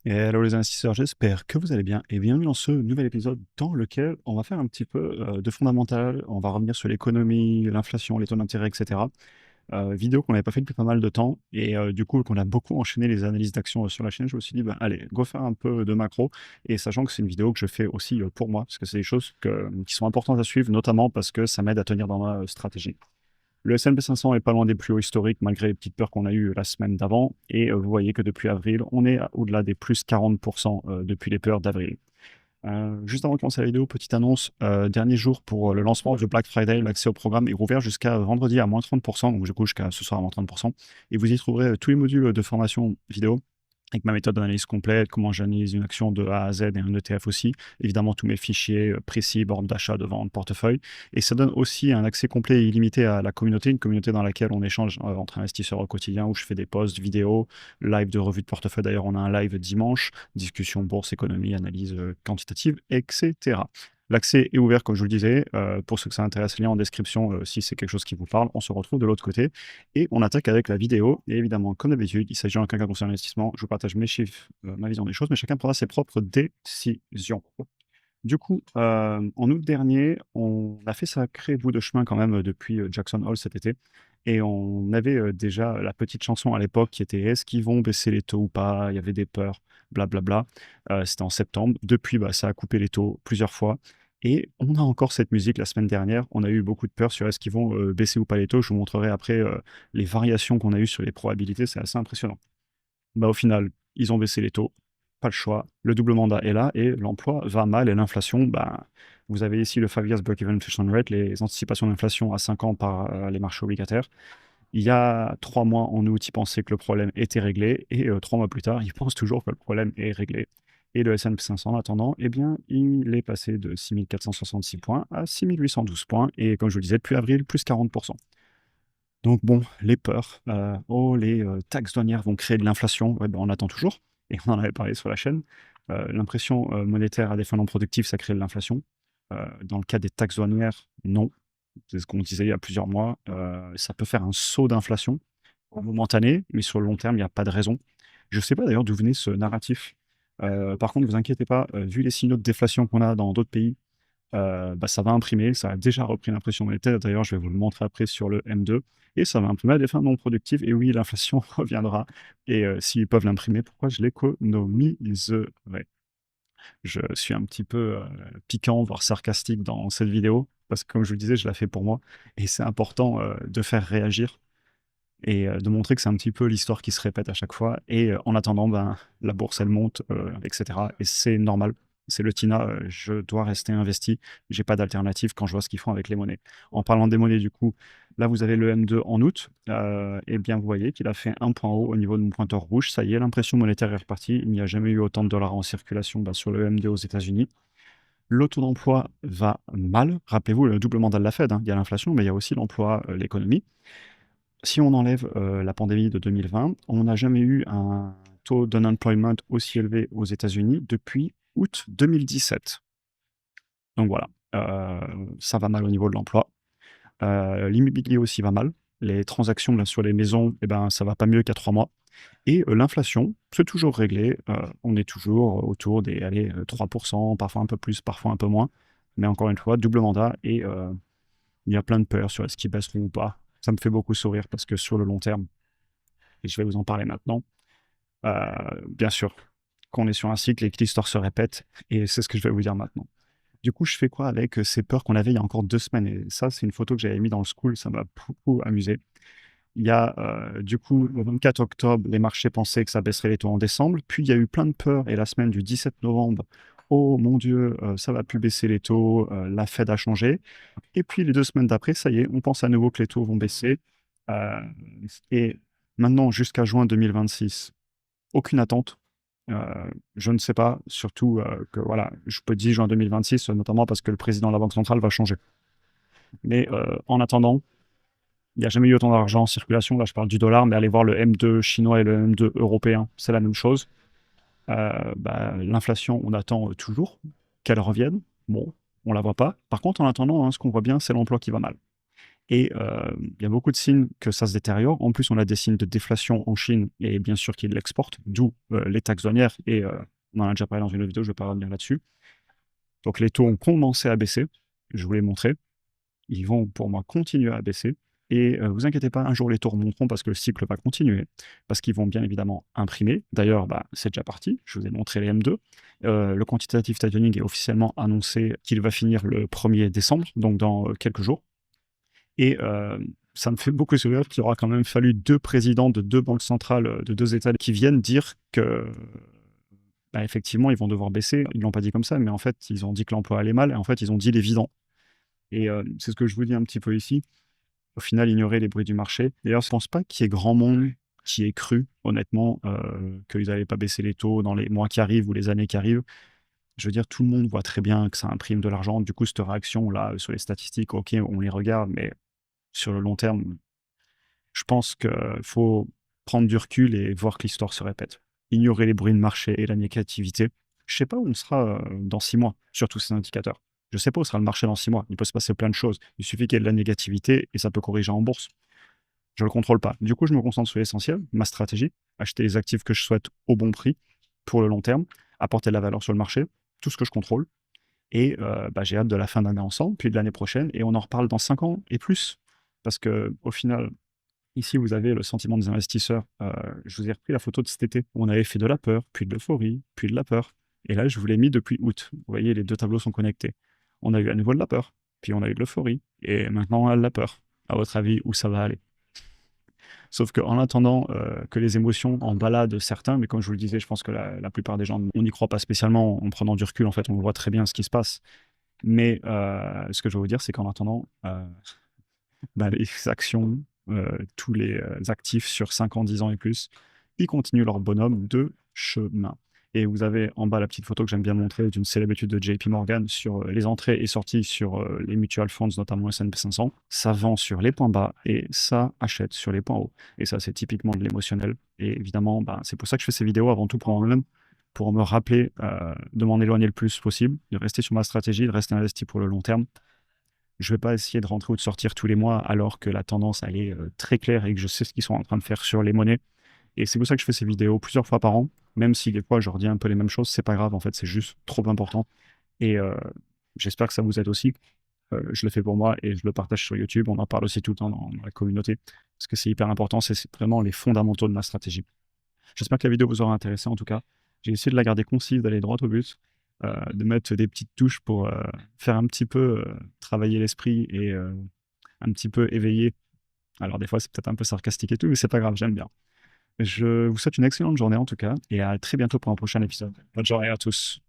Et hello les investisseurs, j'espère que vous allez bien et bienvenue dans ce nouvel épisode dans lequel on va faire un petit peu de fondamental, on va revenir sur l'économie, l'inflation, les taux d'intérêt, etc. Vidéo qu'on n'avait pas fait depuis pas mal de temps et du coup qu'on a beaucoup enchaîné les analyses d'actions sur la chaîne, je me suis dit, bah, allez, go faire un peu de macro et sachant que c'est une vidéo que je fais aussi pour moi, parce que c'est des choses qui sont importantes à suivre, notamment parce que ça m'aide à tenir dans ma stratégie. Le S&P 500 est pas loin des plus hauts historiques malgré les petites peurs qu'on a eues la semaine d'avant. Et vous voyez que depuis avril, on est au-delà des plus 40% depuis les peurs d'avril. Juste avant de commencer la vidéo, petite annonce. Dernier jour pour le lancement de Black Friday. L'accès au programme est rouvert jusqu'à vendredi à moins 30%. Donc du coup jusqu'à ce soir à moins 30%. Et vous y trouverez tous les modules de formation vidéo avec ma méthode d'analyse complète, comment j'analyse une action de A à Z et un ETF aussi. Évidemment, tous mes fichiers précis, bornes d'achat, de vente, portefeuille. Et ça donne aussi un accès complet et illimité à la communauté, une communauté dans laquelle on échange entre investisseurs au quotidien, où je fais des posts, vidéos, live de revue de portefeuille. D'ailleurs, on a un live dimanche, discussion bourse, économie, analyse quantitative, etc. L'accès est ouvert, comme je vous le disais. Pour ceux que ça intéresse, lien en description si c'est quelque chose qui vous parle. On se retrouve de l'autre côté. Et on attaque avec la vidéo. Et évidemment, comme d'habitude, il s'agit d'un cas concernant l'investissement. Je vous partage mes chiffres, ma vision des choses, mais chacun prendra ses propres décisions. Du coup, en août dernier, on a fait sacré bout de chemin quand même depuis Jackson Hole cet été. Et on avait déjà la petite chanson à l'époque qui était est-ce qu'ils vont baisser les taux ou pas? Il y avait des peurs, blablabla. C'était en septembre. Depuis, bah, ça a coupé les taux plusieurs fois. Et on a encore cette musique la semaine dernière. On a eu beaucoup de peur sur est-ce qu'ils vont baisser ou pas les taux. Je vous montrerai après les variations qu'on a eues sur les probabilités. C'est assez impressionnant. Bah, au final, ils ont baissé les taux. Pas le choix. Le double mandat est là et l'emploi va mal. Et l'inflation, bah, vous avez ici le 5 years break-even inflation rate, les anticipations d'inflation à 5 ans par les marchés obligataires. Il y a 3 mois en août, ils pensaient que le problème était réglé et 3 mois plus tard, ils pensent toujours que le problème est réglé. Et le S&P 500, en attendant, eh bien, il est passé de 6466 points à 6812 points. Et comme je vous le disais, depuis avril, plus 40%. Donc bon, les peurs, oh, les taxes douanières vont créer de l'inflation, ouais, ben, on attend toujours, et on en avait parlé sur la chaîne. L'impression monétaire à des fins non productives, ça crée de l'inflation. Dans le cas des taxes douanières, non. C'est ce qu'on disait il y a plusieurs mois. Ça peut faire un saut d'inflation momentané, mais sur le long terme, il n'y a pas de raison. Je ne sais pas d'ailleurs d'où venait ce narratif. Par contre, ne vous inquiétez pas, vu les signaux de déflation qu'on a dans d'autres pays, bah, ça va imprimer, ça a déjà repris l'impression monétaire. D'ailleurs, je vais vous le montrer après sur le M2. Et ça va imprimer à des fins non productives. Et oui, l'inflation reviendra. Et s'ils peuvent l'imprimer, pourquoi je l'économiserais? Je suis un petit peu piquant, voire sarcastique dans cette vidéo. Parce que comme je vous le disais, je la fais pour moi. Et c'est important de faire réagir et de montrer que c'est un petit peu l'histoire qui se répète à chaque fois. Et en attendant, ben, la bourse, elle monte, etc. Et c'est normal. C'est le TINA, je dois rester investi. J'ai pas d'alternative quand je vois ce qu'ils font avec les monnaies. En parlant des monnaies, du coup, là, vous avez le M2 en août. Et bien, vous voyez qu'il a fait un point haut au niveau de mon pointeur rouge. Ça y est, l'impression monétaire est repartie. Il n'y a jamais eu autant de dollars en circulation sur le M2 aux États-Unis. Le taux d'emploi va mal. Rappelez-vous, le double mandat de la Fed, hein. Il y a l'inflation, mais il y a aussi l'emploi, l'économie. Si on enlève la pandémie de 2020, on n'a jamais eu un taux d'unemployment aussi élevé aux États-Unis depuis août 2017. Donc voilà, ça va mal au niveau de l'emploi. L'immobilier aussi va mal. Les transactions là, sur les maisons, eh ben, ça va pas mieux qu'à 3 mois. Et l'inflation, c'est toujours réglé. On est toujours autour des allez, 3%, parfois un peu plus, parfois un peu moins. Mais encore une fois, double mandat et il y a plein de peurs sur est-ce qu'ils baisseront ou pas. Ça me fait beaucoup sourire parce que sur le long terme, et je vais vous en parler maintenant, bien sûr, qu'on est sur un cycle et que l'histoire se répète, et c'est ce que je vais vous dire maintenant. Du coup, je fais quoi avec ces peurs qu'on avait il y a encore 2 semaines? Et ça, c'est une photo que j'avais mis dans le school, ça m'a beaucoup amusé. Il y a du coup, le 24 octobre, les marchés pensaient que ça baisserait les taux en décembre, puis il y a eu plein de peurs, et la semaine du 17 novembre, oh mon Dieu, ça va plus baisser les taux, la Fed a changé. Et puis les 2 semaines d'après, ça y est, on pense à nouveau que les taux vont baisser. Euh, et maintenant, jusqu'à juin 2026, aucune attente. Je ne sais pas, surtout que voilà, je peux dire juin 2026, notamment parce que le président de la Banque centrale va changer. Mais en attendant, il n'y a jamais eu autant d'argent en circulation. Là, je parle du dollar, mais allez voir le M2 chinois et le M2 européen, c'est la même chose. Bah, l'inflation, on attend toujours qu'elle revienne. Bon, on la voit pas. Par contre, en attendant, hein, ce qu'on voit bien, c'est l'emploi qui va mal. Et il y a beaucoup de signes que ça se détériore. En plus, on a des signes de déflation en Chine et bien sûr qu'ils l'exportent, d'où les taxes douanières. Et on en a déjà parlé dans une autre vidéo, je ne vais pas revenir là-dessus. Donc les taux ont commencé à baisser, je vous l'ai montré. Ils vont pour moi continuer à baisser. Et vous inquiétez pas, un jour les taux remonteront parce que le cycle va continuer, parce qu'ils vont bien évidemment imprimer. D'ailleurs, c'est déjà parti, je vous ai montré les M2. Le quantitative tightening est officiellement annoncé qu'il va finir le 1er décembre, donc dans quelques jours. Et ça me fait beaucoup sourire qu'il aura quand même fallu 2 présidents de 2 banques centrales de 2 États qui viennent dire que, effectivement, ils vont devoir baisser. Ils l'ont pas dit comme ça, mais en fait, ils ont dit que l'emploi allait mal et en fait, ils ont dit l'évident. Et c'est ce que je vous dis un petit peu ici. Au final, ignorer les bruits du marché. D'ailleurs, je ne pense pas qu'il y ait grand monde qui ait cru, honnêtement, qu'ils n'allaient pas baisser les taux dans les mois qui arrivent ou les années qui arrivent. Je veux dire, tout le monde voit très bien que ça imprime de l'argent. Du coup, cette réaction-là sur les statistiques, ok, on les regarde, mais sur le long terme, je pense qu'il faut prendre du recul et voir que l'histoire se répète. Ignorer les bruits de marché et la négativité. Je ne sais pas où on sera dans 6 mois sur tous ces indicateurs. Je ne sais pas où sera le marché dans 6 mois. Il peut se passer plein de choses. Il suffit qu'il y ait de la négativité et ça peut corriger en bourse. Je ne le contrôle pas. Du coup, je me concentre sur l'essentiel, ma stratégie, acheter les actifs que je souhaite au bon prix pour le long terme, apporter de la valeur sur le marché, tout ce que je contrôle. Et j'ai hâte de la fin d'année ensemble, puis de l'année prochaine, et on en reparle dans 5 ans et plus. Parce que au final, ici, vous avez le sentiment des investisseurs. Je vous ai repris la photo de cet été où on avait fait de la peur, puis de l'euphorie, puis de la peur. Et là, je vous l'ai mis depuis août. Vous voyez, les 2 tableaux sont connectés. On a eu à nouveau de la peur, puis on a eu de l'euphorie, et maintenant on a de la peur. À votre avis, où ça va aller? Sauf qu'en attendant que les émotions en baladent certains, mais comme je vous le disais, je pense que la plupart des gens, on n'y croit pas spécialement en prenant du recul. En fait, on voit très bien ce qui se passe. Mais ce que je veux vous dire, c'est qu'en attendant, les actions, tous les actifs sur 5 ans, 10 ans et plus, ils continuent leur bonhomme de chemin. Et vous avez en bas la petite photo que j'aime bien montrer d'une célèbre étude de JP Morgan sur les entrées et sorties sur les mutual funds, notamment le S&P 500. Ça vend sur les points bas et ça achète sur les points hauts. Et ça, c'est typiquement de l'émotionnel. Et évidemment, c'est pour ça que je fais ces vidéos avant tout pour moi-même, pour me rappeler de m'en éloigner le plus possible, de rester sur ma stratégie, de rester investi pour le long terme. Je ne vais pas essayer de rentrer ou de sortir tous les mois alors que la tendance elle est très claire et que je sais ce qu'ils sont en train de faire sur les monnaies. Et c'est pour ça que je fais ces vidéos plusieurs fois par an, même si des fois je redis un peu les mêmes choses, c'est pas grave, en fait, c'est juste trop important. Et j'espère que ça vous aide aussi. Je le fais pour moi et je le partage sur YouTube. On en parle aussi tout le temps dans la communauté parce que c'est hyper important. C'est vraiment les fondamentaux de ma stratégie. J'espère que la vidéo vous aura intéressé en tout cas. J'ai essayé de la garder concise, d'aller droit au but, de mettre des petites touches pour faire un petit peu travailler l'esprit et un petit peu éveiller. Alors des fois c'est peut-être un peu sarcastique et tout, mais c'est pas grave, j'aime bien. Je vous souhaite une excellente journée en tout cas et à très bientôt pour un prochain épisode. Bonne journée à tous.